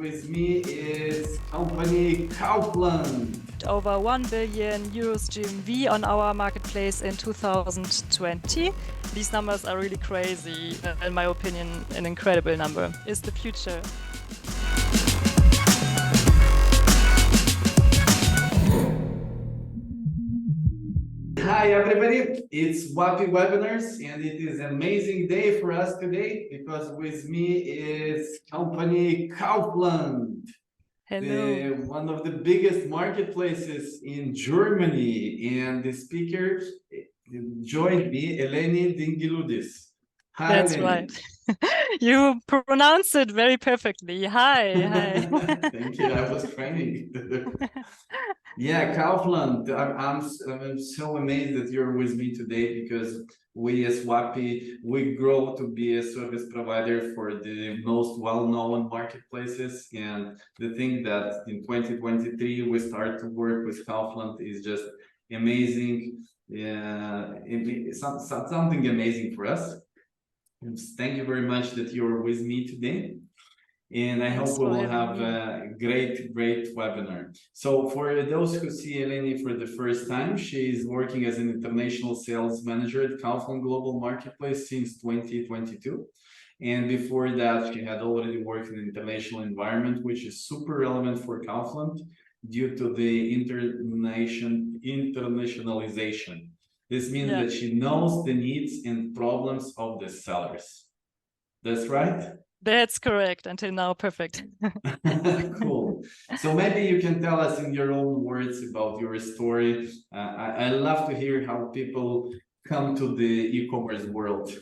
with me is company Kaufland. Over 1 billion euros GMV on our marketplace in 2020. These numbers are really crazy. In my opinion, an incredible number. Is the future. Hi everybody, it's WAPI webinars and it is an amazing day for us today because with me is company Kaufland. Hello. One of the biggest marketplaces in Germany, and the speaker joined me, Eleni Dingiludis. Hi, That's Eleni. right. You pronounced it very perfectly. Hi. Thank you. I was training. Yeah, Kaufland. I'm so amazed that you're with me today because we as WAPI, we grow to be a service provider for the most well-known marketplaces. And the thing that in 2023 we start to work with Kaufland is just amazing. Yeah, something amazing for us. Thank you very much that you're with me today. And I hope we will have a great webinar. So for those who see Eleni for the first time, she is working as an international sales manager at Kaufland Global Marketplace since 2022. And before that, she had already worked in an international environment, which is super relevant for Kaufland due to the internationalization. This means that she knows the needs and problems of the sellers. That's right? That's correct. Until now, perfect. Cool. So maybe you can tell us in your own words about your story. I love to hear how people come to the e-commerce world.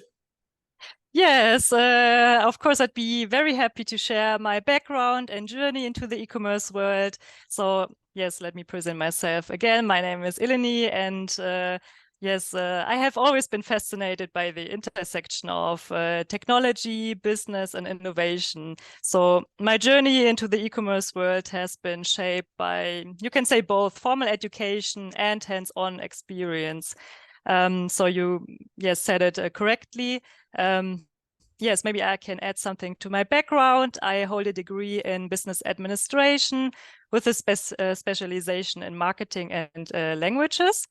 Yes, of course, I'd be very happy to share my background and journey into the e-commerce world. So yes, let me present myself again. My name is Eleni, and yes, I have always been fascinated by the intersection of technology, business, and innovation. So my journey into the e-commerce world has been shaped by, you can say, both formal education and hands-on experience. So you, yes, said it correctly. Yes, maybe I can add something to my background. I hold a degree in business administration with a specialization in marketing and languages,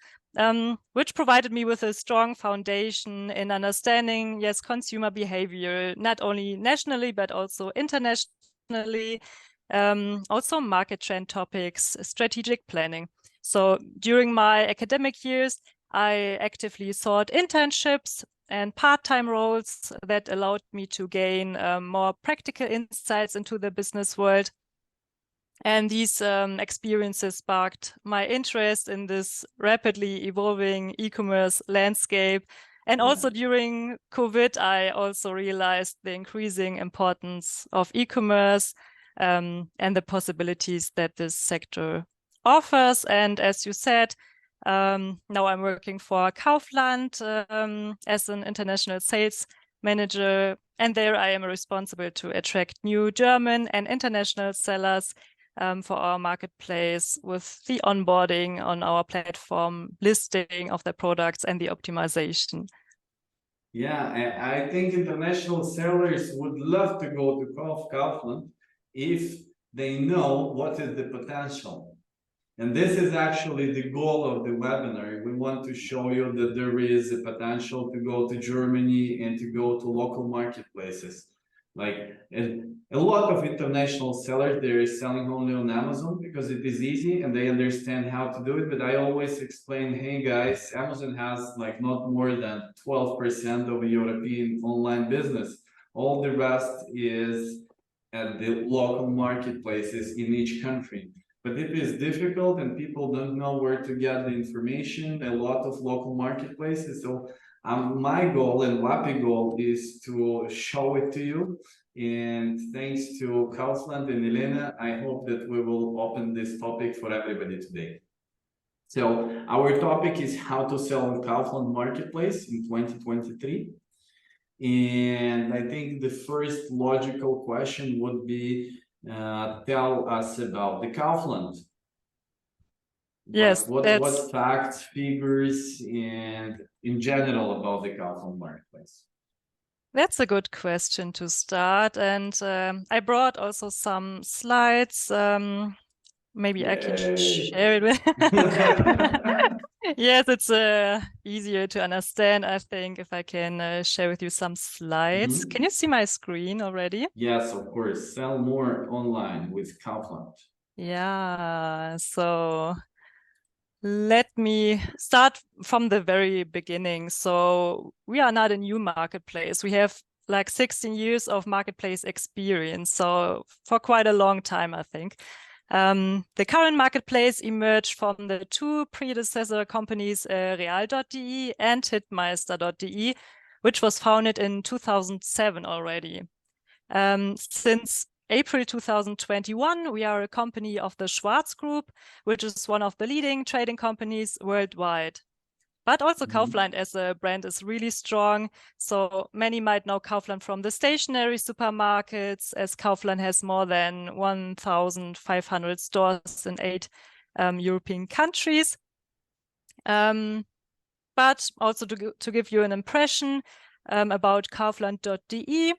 which provided me with a strong foundation in understanding, yes, consumer behavior, not only nationally, but also internationally, also market trend topics, strategic planning. So during my academic years, I actively sought internships and part-time roles that allowed me to gain more practical insights into the business world. And these experiences sparked my interest in this rapidly evolving e-commerce landscape. And also during COVID, I also realized the increasing importance of e-commerce and the possibilities that this sector offers. And as you said, now I'm working for Kaufland as an international sales manager, and there I am responsible to attract new German and international sellers for our marketplace with the onboarding on our platform, listing of the products, and the optimization. Yeah, I think international sellers would love to go to Kaufland if they know what is the potential. And this is actually the goal of the webinar. We want to show you that there is a potential to go to Germany and to go to local marketplaces. Like a lot of international sellers, they're selling only on Amazon because it is easy and they understand how to do it. But I always explain, hey guys, Amazon has like not more than 12% of European online business. All the rest is at the local marketplaces in each country. But it is difficult and people don't know where to get the information, a lot of local marketplaces. So my goal and WAPI goal is to show it to you. And thanks to Kaufland and Elena, I hope that we will open this topic for everybody today. So our topic is how to sell on Kaufland Marketplace in 2023. And I think the first logical question would be, tell us about the Kaufland. Yes, what facts, figures, and in general about the Kaufland Marketplace? That's a good question to start. And I brought also some slides. Maybe I can share it with. Yes, it's easier to understand, I think, if I can share with you some slides. Can you see my screen already? Yes, of course. Sell more online with Kaufland. Yeah, so let me start from the very beginning. So we are not a new marketplace. We have like 16 years of marketplace experience. So for quite a long time, I think. The current marketplace emerged from the two predecessor companies, real.de and hitmeister.de, which was founded in 2007 already. Since April 2021, we are a company of the Schwarz Group, which is one of the leading trading companies worldwide. But also Kaufland as a brand is really strong. So many might know Kaufland from the stationary supermarkets, as Kaufland has more than 1,500 stores in 8 European countries. But also to give you an impression about Kaufland.de,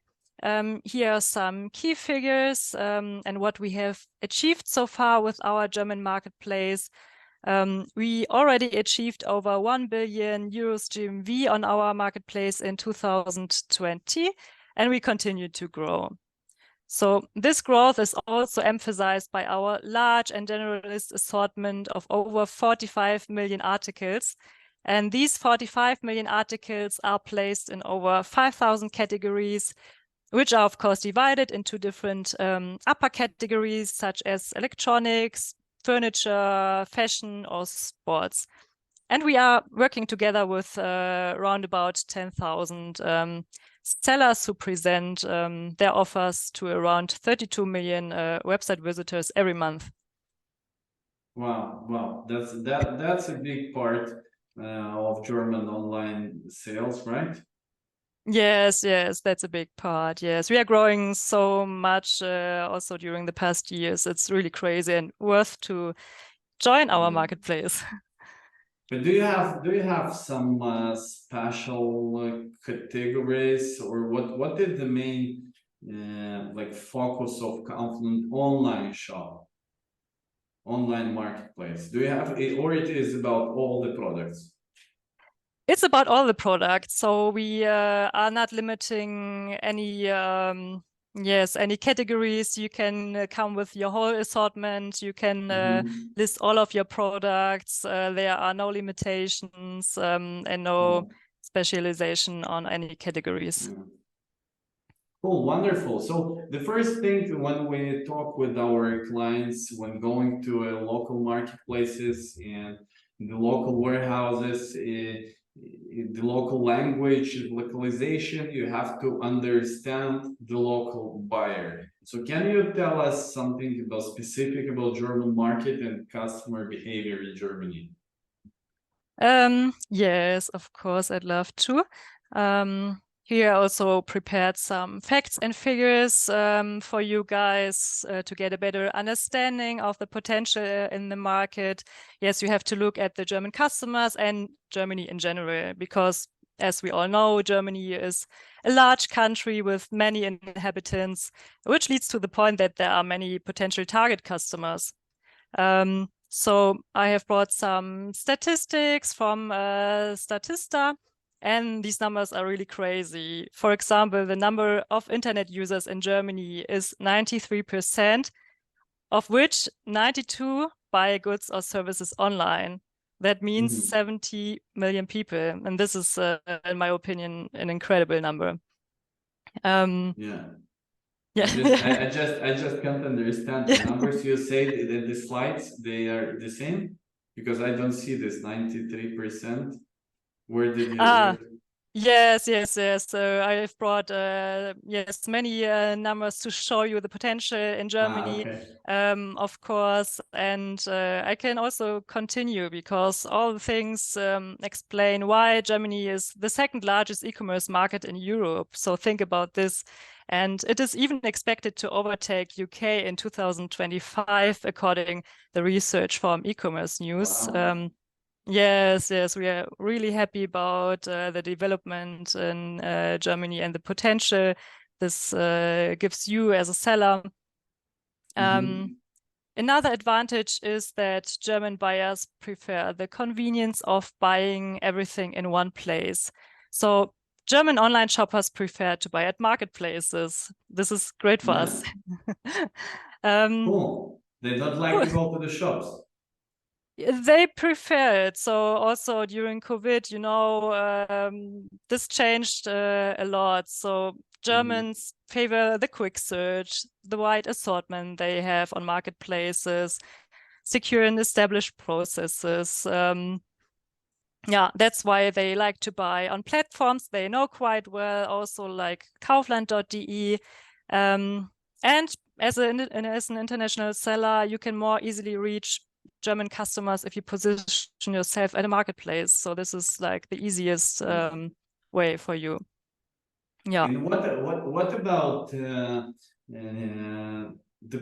here are some key figures and what we have achieved so far with our German marketplace. We already achieved over 1 billion euros GMV on our marketplace in 2020, and we continue to grow. So this growth is also emphasized by our large and generalist assortment of over 45 million articles. And these 45 million articles are placed in over 5,000 categories, which are, of course, divided into different upper categories, such as electronics, furniture, fashion, or sports. And we are working together with around about 10,000 sellers who present their offers to around 32 million website visitors every month. Wow, that's a big part of German online sales, right? Yes, that's a big part. Yes, we are growing so much also during the past years. It's really crazy and worth to join our marketplace. But do you have some special categories, or what is the main like focus of Kaufland online shop, online marketplace? Do you have it, or it is about all the products? It's about all the products. So we are not limiting any any categories. You can come with your whole assortment. You can list all of your products. There are no limitations and no specialization on any categories. Cool, wonderful. So the first thing when we talk with our clients, when going to local marketplaces and the local warehouses, the local language, localization, you have to understand the local buyer. So can you tell us something about specific about German market and customer behavior in Germany? Yes, of course, I'd love to. Here I also prepared some facts and figures for you guys to get a better understanding of the potential in the market. Yes, you have to look at the German customers and Germany in general, because as we all know, Germany is a large country with many inhabitants, which leads to the point that there are many potential target customers. So I have brought some statistics from Statista, and these numbers are really crazy. For example, the number of internet users in Germany is 93%, of which 92 buy goods or services online. That means 70 million people. And this is, in my opinion, an incredible number. Yeah. I just can't understand the numbers. You say that the slides, they are the same, because I don't see this 93%. Where did you? Yes. So I've brought many numbers to show you the potential in Germany, of course, and I can also continue because all the things explain why Germany is the second largest e-commerce market in Europe. So think about this. And it is even expected to overtake UK in 2025, according the research from e-commerce news. Wow. Yes, yes, we are really happy about the development in Germany and the potential this gives you as a seller. Another advantage is that German buyers prefer the convenience of buying everything in one place. So German online shoppers prefer to buy at marketplaces. This is great for us. Cool. They don't like to go to the shops. They prefer it. So also during COVID, this changed a lot. So Germans favor the quick search, the wide assortment they have on marketplaces, secure and established processes. Yeah, that's why they like to buy on platforms they know quite well, also like Kaufland.de. And as an international seller, you can more easily reach German customers if you position yourself at a marketplace. So this is like the easiest way for you. Yeah. And what about the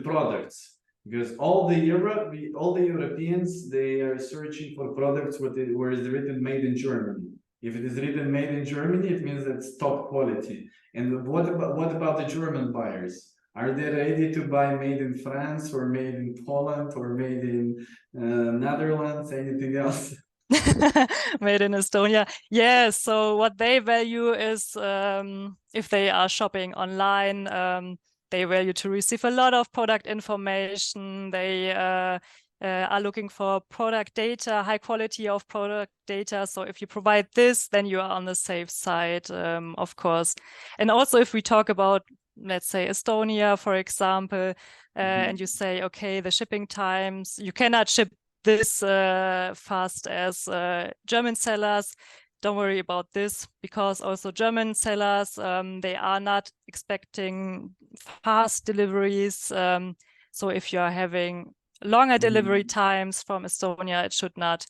products? Because all the Europeans, they are searching for products where it's written made in Germany. If it is written made in Germany, it means it's top quality. And what about the German buyers? Are they ready to buy made in France or made in Poland or made in Netherlands? Anything else? Made in Estonia. Yeah, so what they value is if they are shopping online, they value to receive a lot of product information. They are looking for product data, high quality of product data. So if you provide this, then you are on the safe side, of course. And also if we talk about, let's say, Estonia, for example, and you say, okay, the shipping times, you cannot ship this fast as German sellers. Don't worry about this, because also German sellers, they are not expecting fast deliveries. So if you are having longer delivery times from Estonia, it should not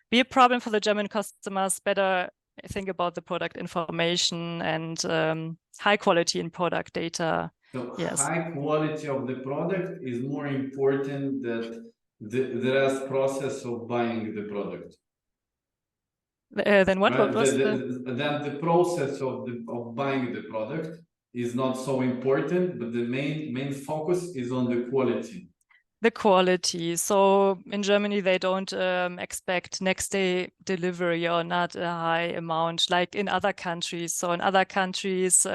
be a problem for the German customers. Better think about the product information and high quality in product data. So yes. High quality of the product is more important than the rest process of buying the product. Then what? Right? What was then the process of buying the product is not so important, but the main focus is on the quality. The quality. So in Germany, they don't expect next day delivery or not a high amount like in other countries. So in other countries,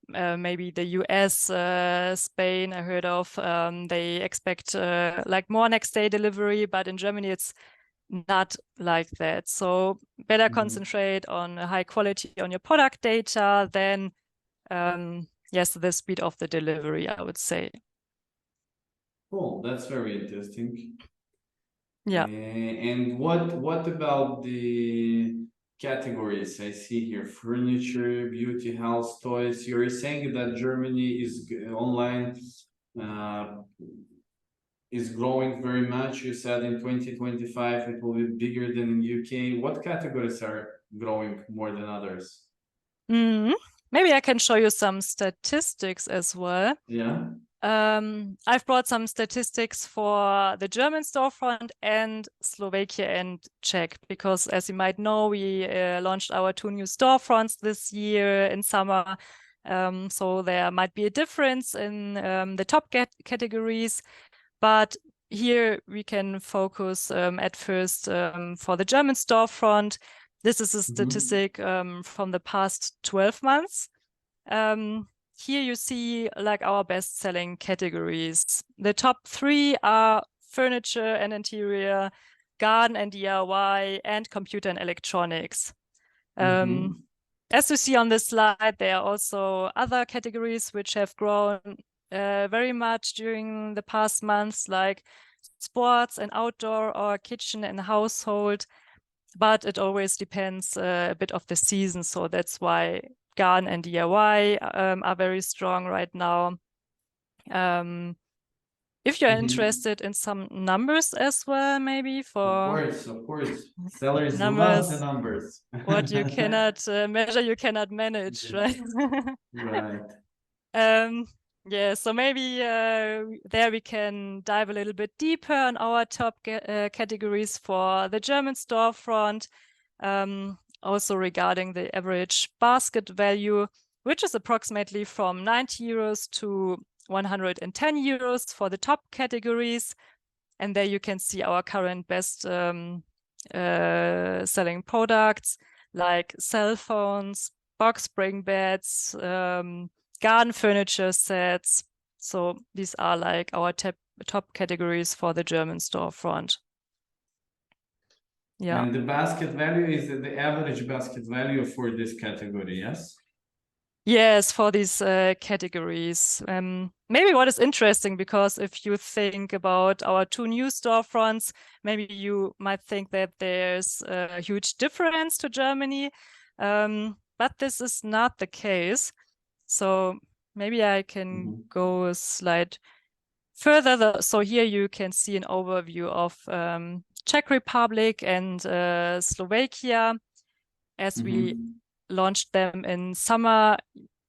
maybe the US, Spain, I heard of, they expect like more next day delivery, but in Germany, it's not like that. So better concentrate on high quality on your product data than, yes, the speed of the delivery, I would say. Cool, that's very interesting. Yeah. And what about the categories I see here? Furniture, beauty, house, toys. You're saying that Germany is online is growing very much. You said in 2025 it will be bigger than in UK. What categories are growing more than others? Maybe I can show you some statistics as well. Yeah. I've brought some statistics for the German storefront and Slovakia and Czech, because as you might know, we launched our 2 new storefronts this year in summer. So there might be a difference in the top categories, but here we can focus at first for the German storefront. This is a statistic from the past 12 months. Here you see like our best-selling categories. The top 3 are furniture and interior, garden and DIY, and computer and electronics. As you see on this slide, there are also other categories which have grown very much during the past months, like sports and outdoor or kitchen and household. But it always depends a bit of the season. So that's why garden and DIY are very strong right now. If you're interested in some numbers as well, maybe for of course. Sellers numbers, love the numbers. what you cannot measure, you cannot manage, right? Right. Yeah, so maybe there we can dive a little bit deeper on our top categories for the German storefront. Also regarding the average basket value, which is approximately from 90 euros to 110 euros for the top categories. And there you can see our current best selling products like cell phones, box spring beds, garden furniture sets. So these are like our top categories for the German storefront. Yeah. And the basket value is the average basket value for this category, yes? Yes, for these categories. Maybe what is interesting, because if you think about our two new storefronts, maybe you might think that there's a huge difference to Germany, but this is not the case. So maybe I can go a slide further. So here you can see an overview of Czech Republic and Slovakia as we launched them in summer.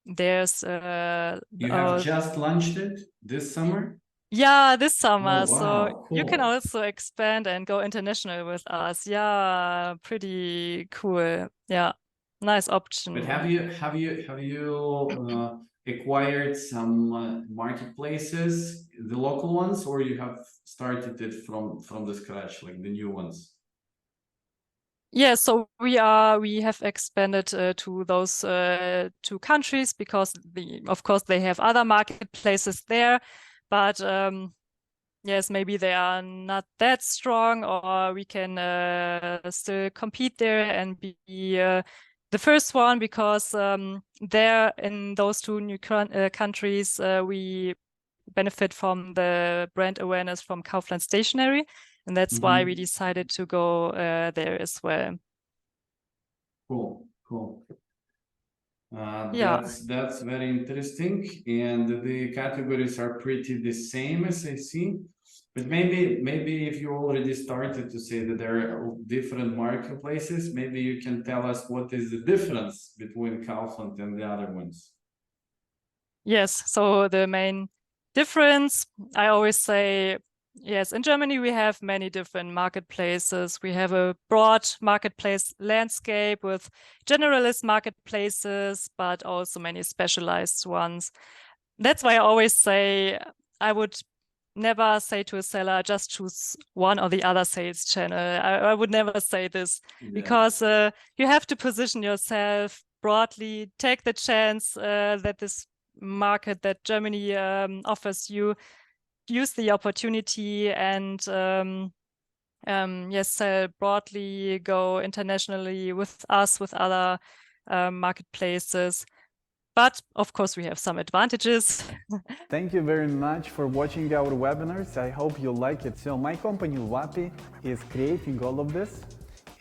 There's you have just launched it this summer? Yeah, this summer. Oh, wow, so cool. you can also expand and go international with us. Yeah, pretty cool. Yeah, nice option. But have you acquired some marketplaces, the local ones, or you have started it from the scratch, like the new ones? Yeah, so we have expanded to those two countries because of course they have other marketplaces there, but yes, maybe they are not that strong, or we can still compete there and be the first one, because there in those two new countries we benefit from the brand awareness from Kaufland stationery. And that's why we decided to go there as well. Cool. Yeah. That's very interesting. And the categories are pretty the same as I see. But maybe if you already started to say that there are different marketplaces, maybe you can tell us what is the difference between Kaufland and the other ones. Yes. So the main difference, I always say, yes, in Germany, we have many different marketplaces. We have a broad marketplace landscape with generalist marketplaces, but also many specialized ones. That's why I always say I would never say to a seller, just choose one or the other sales channel. I would never say this, because you have to position yourself broadly, take the chance that this market that Germany offers you, use the opportunity, and yes, sell broadly, go internationally with us, with other marketplaces. But of course, we have some advantages. Thank you very much for watching our webinars. I hope you like it. So my company WAPI is creating all of this,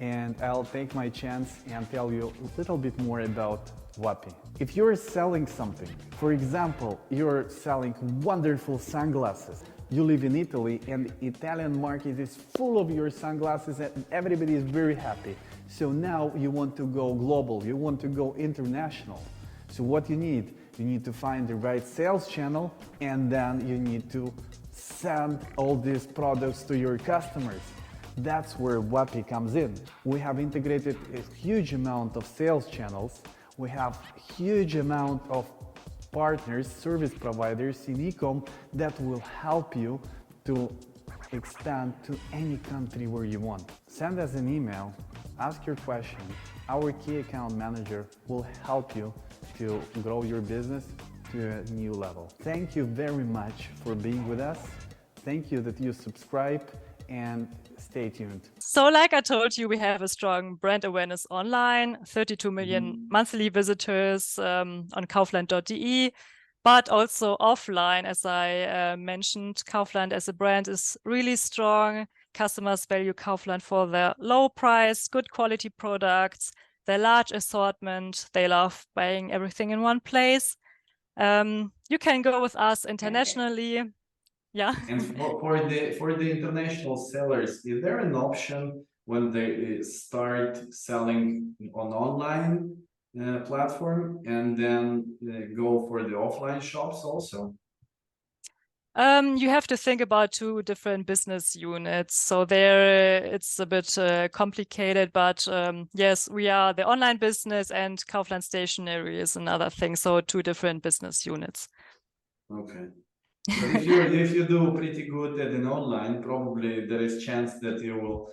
and I'll take my chance and tell you a little bit more about WAPI. If you're selling something, for example, you're selling wonderful sunglasses, you live in Italy and the Italian market is full of your sunglasses and everybody is very happy. So now you want to go global, you want to go international. So what you need to find the right sales channel, and then you need to send all these products to your customers. That's where WAPI comes in. We have integrated a huge amount of sales channels. We have huge amount of partners, service providers in e-com that will help you to expand to any country where you want. Send us an email, ask your question. Our key account manager will help you to grow your business to a new level. Thank you very much for being with us. Thank you that you subscribe, and stay tuned. So like I told you, we have a strong brand awareness online, 32 million monthly visitors on kaufland.de, but also offline, as I mentioned. Kaufland as a brand is really strong. Customers value Kaufland for their low price, good quality products, their large assortment. They love buying everything in one place. You can go with us internationally. Yeah. And for the international sellers, is there an option when they start selling on online platform and then go for the offline shops also? You have to think about two different business units. So there it's a bit complicated, but yes, we are the online business and Kaufland Stationery is another thing. So two different business units. Okay. So if you do pretty good at an online, probably there is chance that you will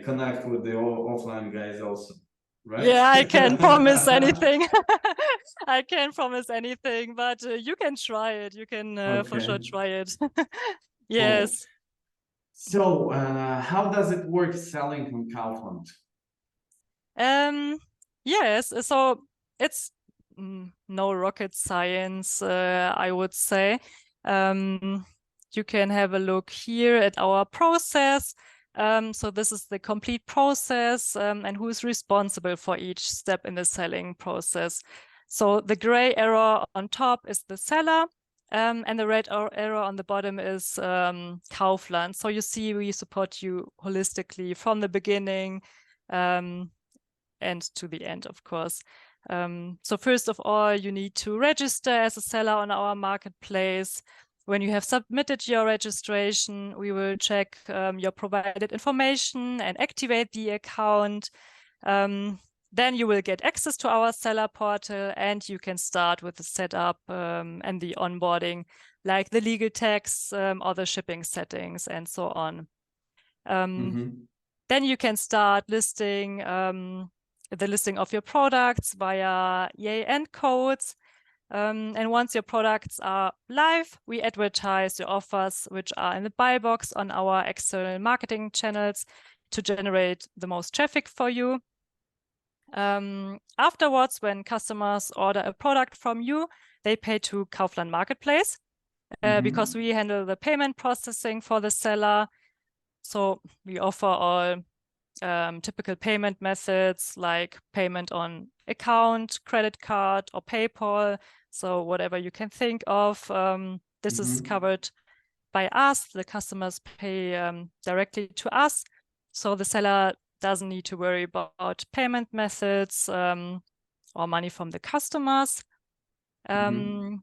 connect with the offline guys also, right? Yeah, I can't promise anything. I can't promise anything, but you can try it. You can for sure try it. Yes. So how does it work selling on Kaufland? Yes, so it's no rocket science, I would say. You can have a look here at our process. So this is the complete process and who is responsible for each step in the selling process. So the gray arrow on top is the seller and the red arrow on the bottom is Kaufland. So you see we support you holistically from the beginning and to the end, of course. So first of all, you need to register as a seller on our marketplace. When you have submitted your registration, we will check your provided information and activate the account. Then you will get access to our seller portal and you can start with the setup and the onboarding, like the legal tax or the shipping settings and so on. Then you can start listing the listing of your products via EAN codes. And once your products are live, we advertise your offers, which are in the buy box on our external marketing channels to generate the most traffic for you. Afterwards, when customers order a product from you, they pay to Kaufland Marketplace because we handle the payment processing for the seller. So we offer all typical payment methods like payment on account, credit card, or PayPal. So whatever you can think of, this is covered by us. The customers pay directly to us. So the seller doesn't need to worry about payment methods or money from the customers. In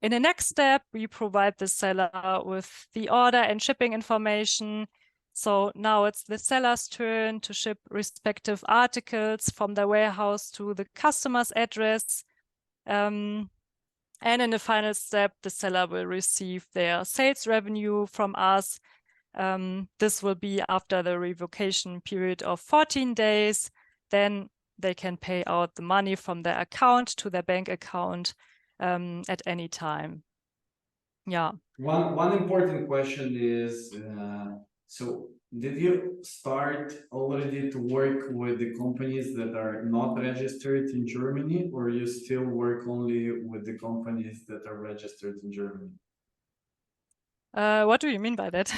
the next step, we provide the seller with the order and shipping information. So now it's the seller's turn to ship respective articles from the warehouse to the customer's address. And in the final step, the seller will receive their sales revenue from us. This will be after the revocation period of 14 days. Then they can pay out the money from their account to their bank account at any time. Yeah. One important question is, so did you start already to work with the companies that are not registered in Germany, or you still work only with the companies that are registered in Germany? What do you mean by that?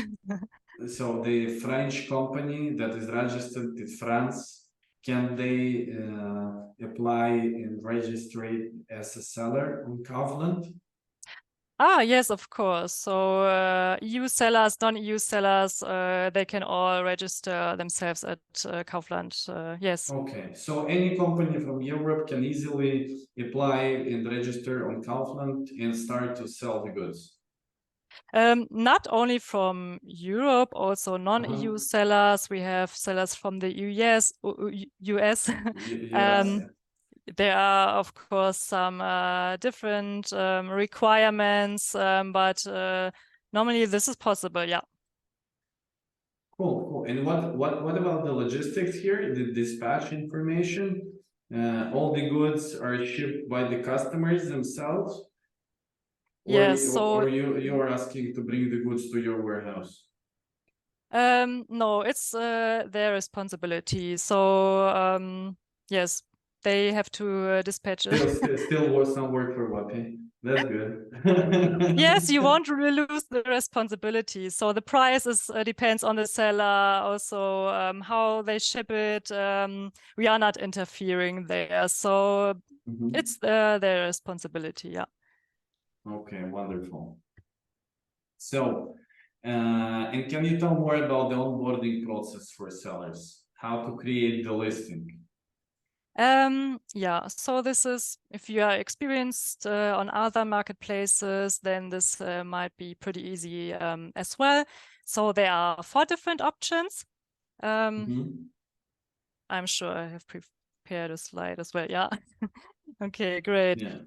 So the French company that is registered in France, can they apply and register it as a seller on Kaufland? Yes, of course. So EU sellers, non-EU sellers, they can all register themselves at Kaufland. Yes. Okay, so any company from Europe can easily apply and register on Kaufland and start to sell the goods. Not only from Europe, also non-EU sellers. We have sellers from the US. Yes. There are, of course, some different requirements, but normally this is possible, yeah. Cool. And what about the logistics here, the dispatch information? All the goods are shipped by the customers themselves? Yes, so or you are asking to bring the goods to your warehouse? no, it's their responsibility. So yes, they have to dispatch it. Still was some work for WAPI. That's good. Yes, you won't really lose the responsibility. So the price is depends on the seller, also how they ship it. We are not interfering there, so it's their responsibility. Yeah. Okay, wonderful. So, and can you tell more about the onboarding process for sellers? How to create the listing? Yeah, so this is, if you are experienced on other marketplaces, then this might be pretty easy as well. So there are 4 different options. I'm sure I have prepared a slide as well. Yeah. Okay, great. Yeah.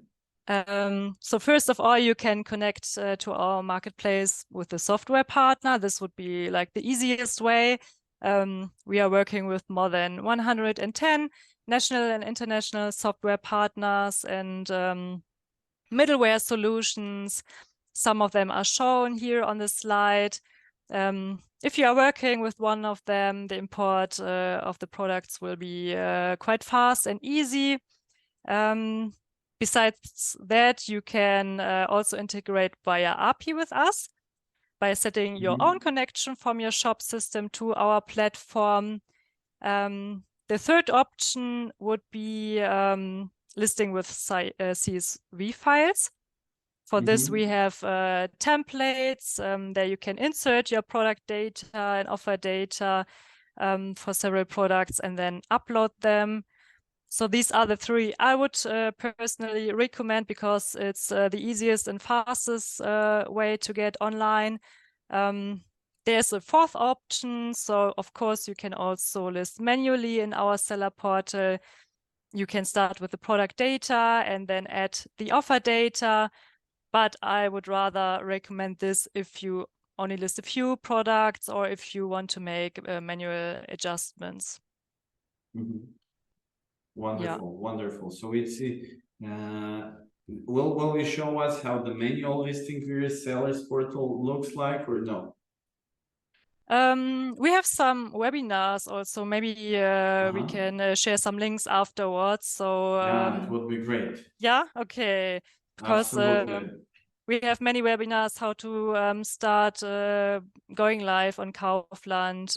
So first of all, you can connect to our marketplace with a software partner. This would be like the easiest way. We are working with more than 110 national and international software partners and middleware solutions. Some of them are shown here on the slide. If you are working with one of them, the import of the products will be quite fast and easy. Besides that, you can also integrate via API with us by setting your own connection from your shop system to our platform. The third option would be listing with CSV files. For this, we have templates. There you can insert your product data and offer data for several products and then upload them. So these are the 3 I would personally recommend because it's the easiest and fastest way to get online. There's a 4th option. So of course, you can also list manually in our seller portal. You can start with the product data and then add the offer data. But I would rather recommend this if you only list a few products or if you want to make manual adjustments. Wonderful, wonderful. So it's will you show us how the manual listing for your sellers portal looks like or no? We have some webinars also. Maybe we can share some links afterwards. So yeah, it would be great. Yeah, okay. Because Absolutely. we have many webinars how to start going live on Kaufland.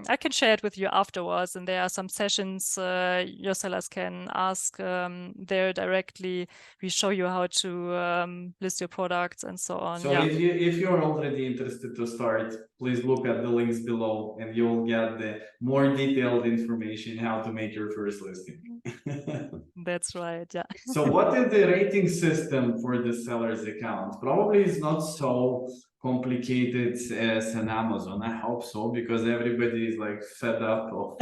I can share it with you afterwards, and there are some sessions your sellers can ask there directly. We show you how to list your products and so on. So if you're already interested to start, please look at the links below, and you'll get the more detailed information how to make your first listing. That's right, yeah. So what is the rating system for the seller's account? Probably it's not so complicated as an Amazon. I hope so, because everybody is like fed up of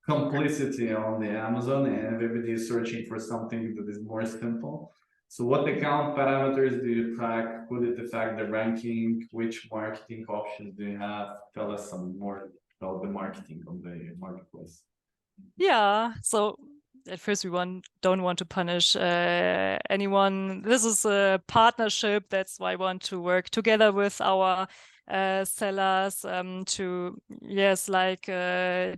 complicity on the Amazon, and everybody is searching for something that is more simple. So what account parameters do you track? Could it affect the ranking? Which marketing options do you have? Tell us some more about the marketing on the marketplace. Yeah, so at first we don't want to punish anyone. This is a partnership. That's why I want to work together with our sellers to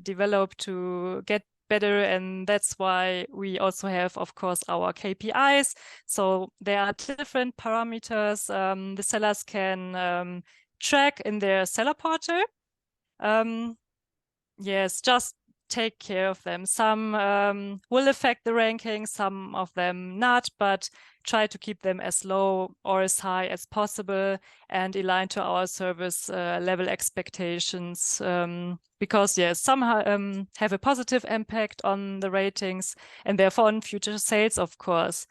develop to get better, and that's why we also have, of course, our KPIs. So there are different parameters the sellers can track in their seller portal. Yes, just take care of them. Some will affect the ranking, some of them not, but try to keep them as low or as high as possible and align to our service level expectations. Because yes, some have a positive impact on the ratings and therefore on future sales, of course.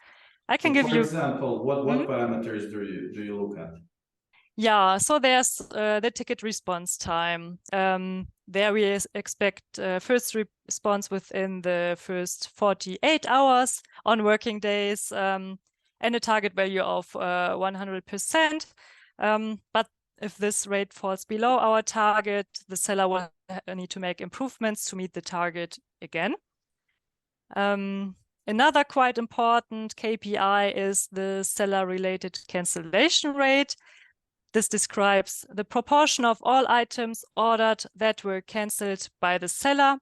I can give you, for example, what parameters do you look at? Yeah, so there's the ticket response time. There we expect first response within the first 48 hours on working days and a target value of 100%. But if this rate falls below our target, the seller will need to make improvements to meet the target again. Another quite important KPI is the seller-related cancellation rate. This describes the proportion of all items ordered that were cancelled by the seller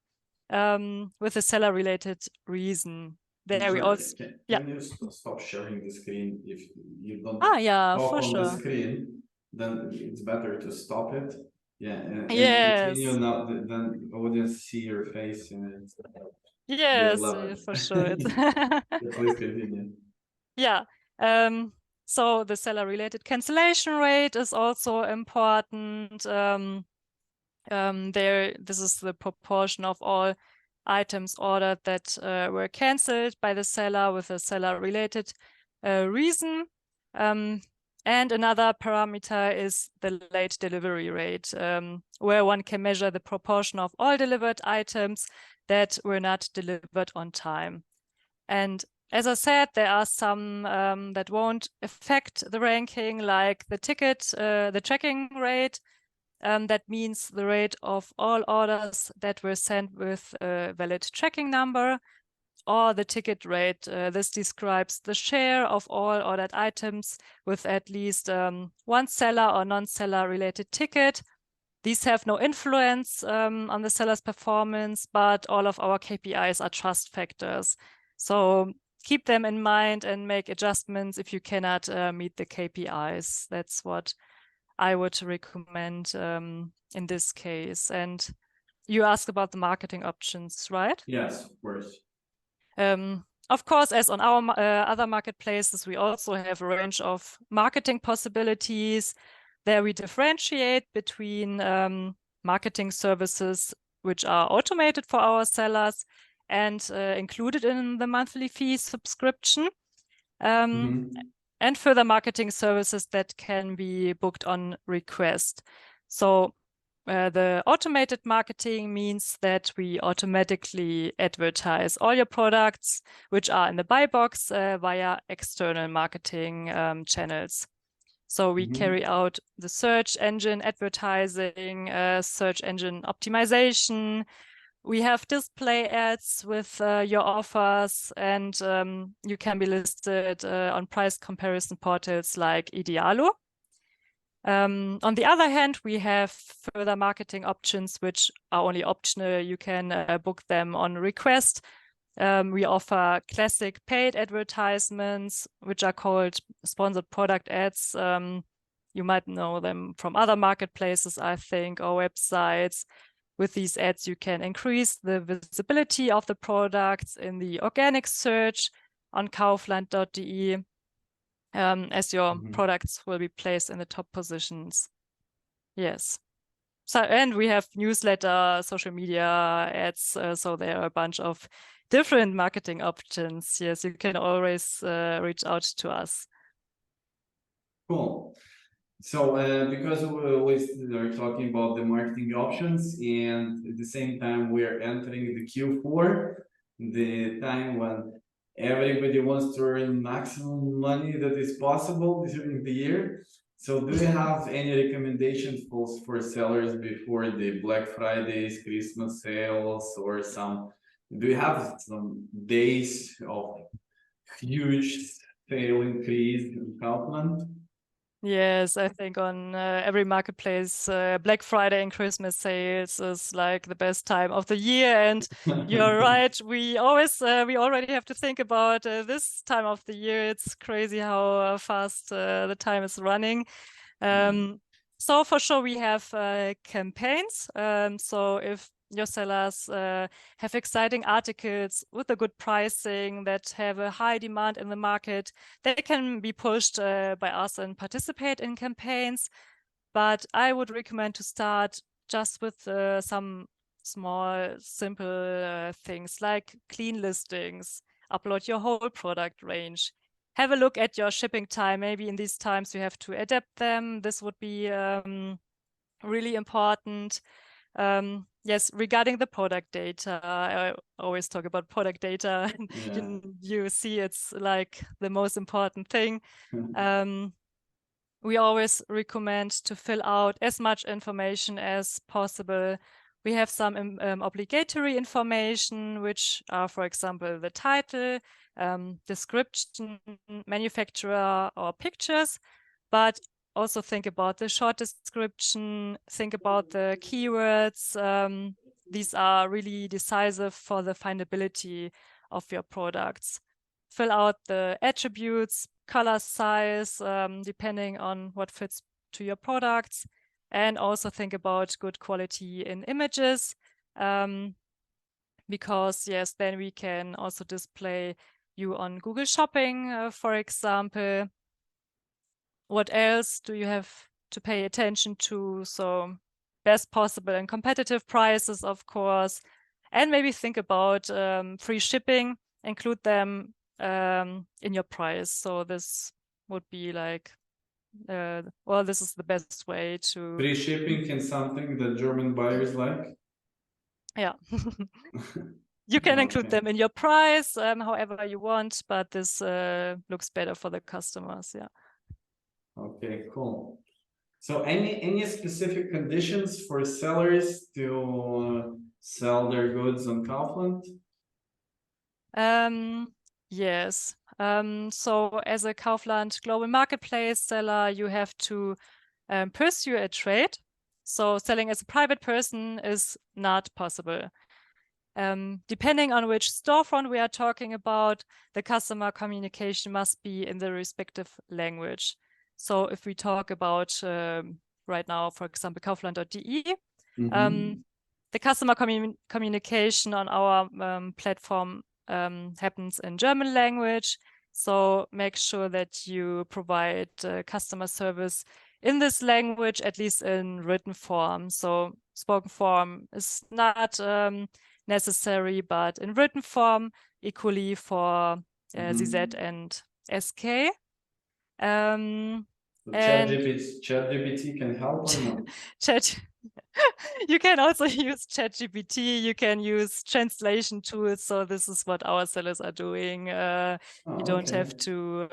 with a seller-related reason. There we also Can you stop sharing the screen if you don't talk on sure. the screen? Then it's better to stop it. Yeah, and yes. can you not then audience see your face and yes, for sure. Please continue. Yeah. So the seller-related cancellation rate is also important. This is the proportion of all items ordered that were canceled by the seller with a seller-related reason. And another parameter is the late delivery rate, where one can measure the proportion of all delivered items that were not delivered on time. And as I said, there are some that won't affect the ranking, like the the tracking rate. That means the rate of all orders that were sent with a valid tracking number, or the ticket rate. This describes the share of all ordered items with at least one seller or non-seller related ticket. These have no influence on the seller's performance, but all of our KPIs are trust factors. So keep them in mind and make adjustments if you cannot meet the KPIs. That's what I would recommend in this case. And you asked about the marketing options, right? Yes, of course. Of course, as on our other marketplaces, we also have a range of marketing possibilities. There we differentiate between marketing services which are automated for our sellers and included in the monthly fee subscription. And further marketing services that can be booked on request. So the automated marketing means that we automatically advertise all your products which are in the buy box via external marketing channels. So we carry out the search engine advertising, search engine optimization. We have display ads with your offers, and you can be listed on price comparison portals like Idealo. On the other hand, we have further marketing options which are only optional. You can book them on request. We offer classic paid advertisements, which are called sponsored product ads. You might know them from other marketplaces, I think, or websites. With these ads, you can increase the visibility of the products in the organic search on kaufland.de. As your products will be placed in the top positions. Yes. So, and we have newsletter, social media ads. So there are a bunch of different marketing options. Yes, you can always reach out to us. Cool. So because we are talking about the marketing options, and at the same time we are entering the Q4, the time when everybody wants to earn maximum money that is possible during the year. So do you have any recommendations for sellers before the Black Fridays, Christmas sales, or do you have some days of huge sale increase in Kaufland? Yes, I think on every marketplace, Black Friday and Christmas sales is like the best time of the year. And you're right, we already have to think about this time of the year. It's crazy how fast the time is running. So for sure, we have campaigns. So if your sellers have exciting articles with a good pricing that have a high demand in the market, they can be pushed by us and participate in campaigns. But I would recommend to start just with some small, simple things like clean listings, upload your whole product range. Have a look at your shipping time. Maybe in these times you have to adapt them. This would be really important. Yes, regarding the product data, I always talk about product data. Yeah. You see, it's like the most important thing. We always recommend to fill out as much information as possible. We have some obligatory information, which are, for example, the title, description, manufacturer, or pictures. But also think about the short description, think about the keywords. These are really decisive for the findability of your products. Fill out the attributes, color, size, depending on what fits to your products. And also think about good quality in images, because yes, then we can also display you on Google Shopping, for example. What else do you have to pay attention to? So best possible and competitive prices, of course, And maybe think about free shipping, include them in your price. So this would be like, well, this is the best way to... Free shipping is something that German buyers like. Yeah. You can include Okay. them in your price, however you want, but this looks better for the customers. Yeah. Okay, cool. So any specific conditions for sellers to sell their goods on Kaufland? Yes. So as a Kaufland global marketplace seller, you have to pursue a trade. So selling as a private person is not possible. Depending on which storefront we are talking about, the customer communication must be in the respective language. So if we talk about right now, for example, Kaufland.de, the customer communication on our platform happens in German language. So make sure that you provide customer service in this language, at least in written form. So spoken form is not necessary, but in written form, equally for ZZ and SK. So ChatGPT can help or not? You can also use ChatGPT. You can use translation tools. So this is what our sellers are doing. You don't have to.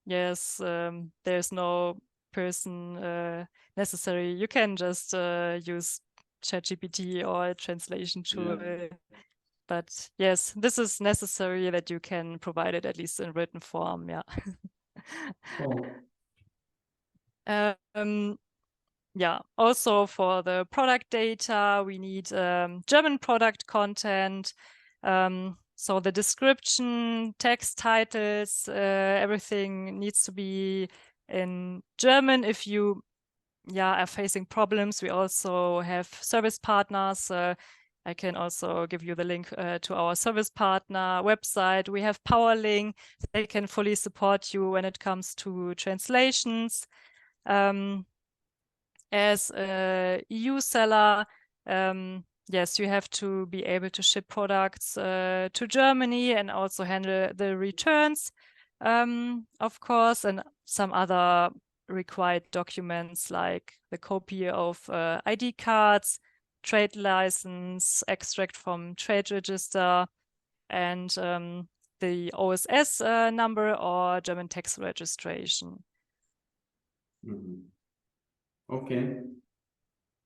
There's no person necessary. You can just use ChatGPT or a translation tool. Yeah. But yes, this is necessary that you can provide it at least in written form. Yeah. Cool. Yeah, also for the product data, we need German product content. So the description, text titles, everything needs to be in German. If you are facing problems, we also have service partners. I can also give you the link to our service partner website. We have PowerLink. They can fully support you when it comes to translations. As a EU seller, yes, you have to be able to ship products to Germany and also handle the returns, of course, and some other required documents like the copy of ID cards, trade license, extract from trade register, and the OSS number or German tax registration. Okay,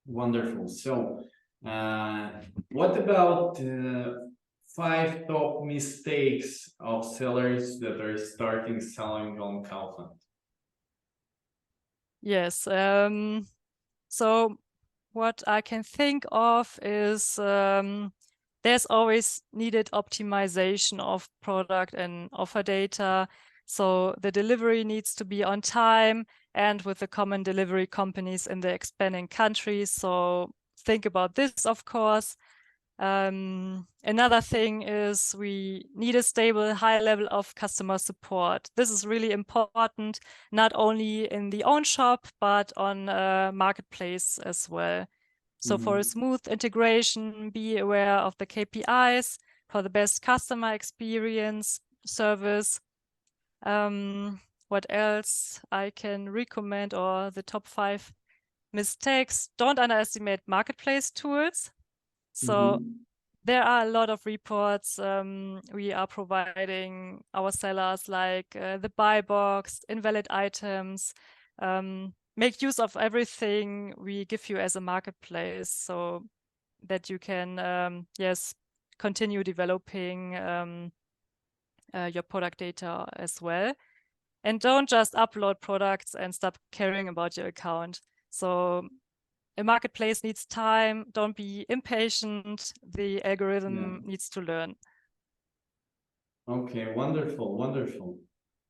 wonderful. So, what about 5 top mistakes of sellers that are starting selling on Kaufland? Yes. So what I can think of is there's always needed optimization of product and offer data. So the delivery needs to be on time and with the common delivery companies in the expanding countries. So think about this, of course. Another thing is we need a stable, high level of customer support. This is really important, not only in the own shop, but on marketplace as well. So for a smooth integration, be aware of the KPIs for the best customer experience service. What else I can recommend, or the top 5 mistakes? Don't underestimate marketplace tools. So there are a lot of reports we are providing our sellers, like the buy box, invalid items. Make use of everything we give you as a marketplace so that you can, continue developing your product data as well. And don't just upload products and stop caring about your account. So a marketplace needs time. Don't be impatient. The algorithm needs to learn. Okay, wonderful, wonderful.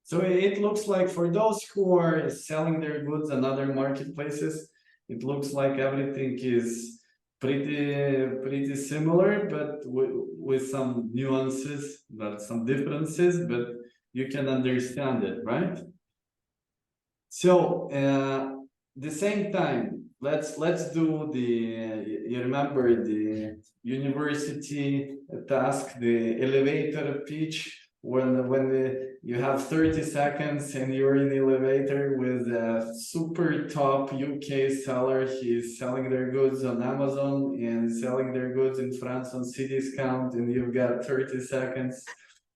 So it looks like for those who are selling their goods on other marketplaces, it looks like everything is pretty similar, but with some nuances, but some differences, but you can understand it, right? So the same time, let's do the, you remember the university task, the elevator pitch, when you have 30 seconds and you're in the elevator with a super top UK seller. He's selling their goods on Amazon and selling their goods in France on Cdiscount, and you've got 30 seconds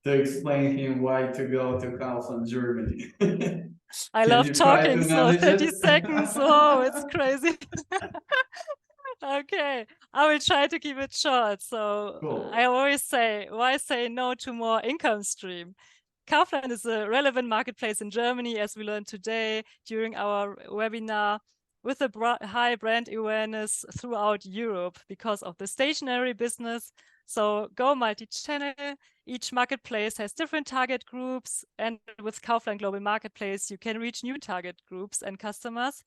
to explain him why to go to Kaufland, Germany. I Can love you try talking, to so manage 30 it? seconds. Oh, it's crazy. Okay, I will try to keep it short. So Cool. I always say, why say no to more income stream? Kaufland is a relevant marketplace in Germany, as we learned today during our webinar, with a high brand awareness throughout Europe because of the stationary business. So go multi-channel. Each marketplace has different target groups, and with Kaufland Global Marketplace, you can reach new target groups and customers,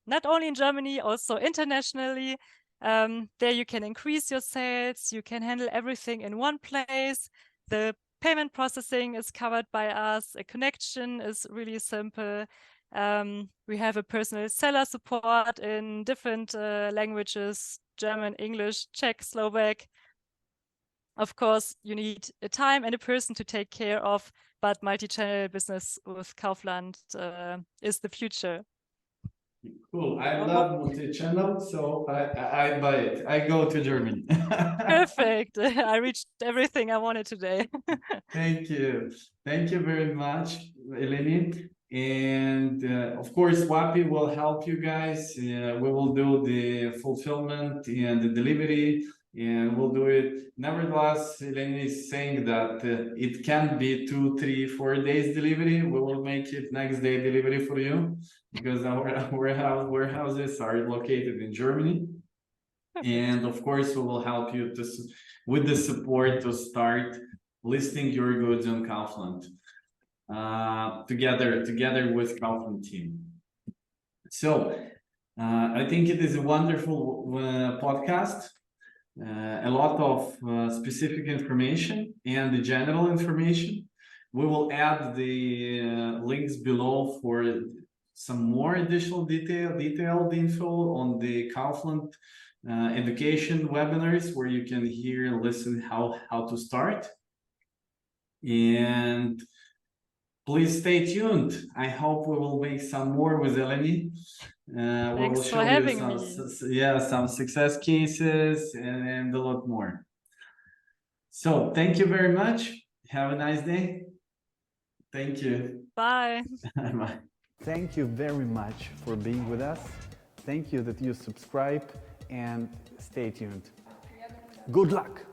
not only in Germany, also internationally. There you can increase your sales, you can handle everything in one place. The payment processing is covered by us. A connection is really simple. We have a personal seller support in different languages, German, English, Czech, Slovak. Of course, you need a time and a person to take care of, but multi-channel business with Kaufland is the future. Cool. I love multi-channel, so I buy it. I go to Germany. Perfect. I reached everything I wanted today. Thank you. Thank you very much, Eleni. And of course, WAPI will help you guys. We will do the fulfillment and the delivery, and we'll do it. Nevertheless, Eleni is saying that it can be 2, 3, 4 days delivery. We will make it next day delivery for you, because our warehouses are located in Germany. And of course, we will help you with the support to start listing your goods on Kaufland, together with Kaufland team. So I think it is a wonderful podcast, a lot of specific information and the general information. We will add the links below for some more additional detailed info on the Kaufland education webinars, where you can hear and listen how to start. And please stay tuned. I hope we will make some more with Eleni. We will Thanks show for you having some, me. some success cases and a lot more. So thank you very much. Have a nice day. Thank you. Bye. Bye. Thank you very much for being with us. Thank you that you subscribe and stay tuned. Good luck!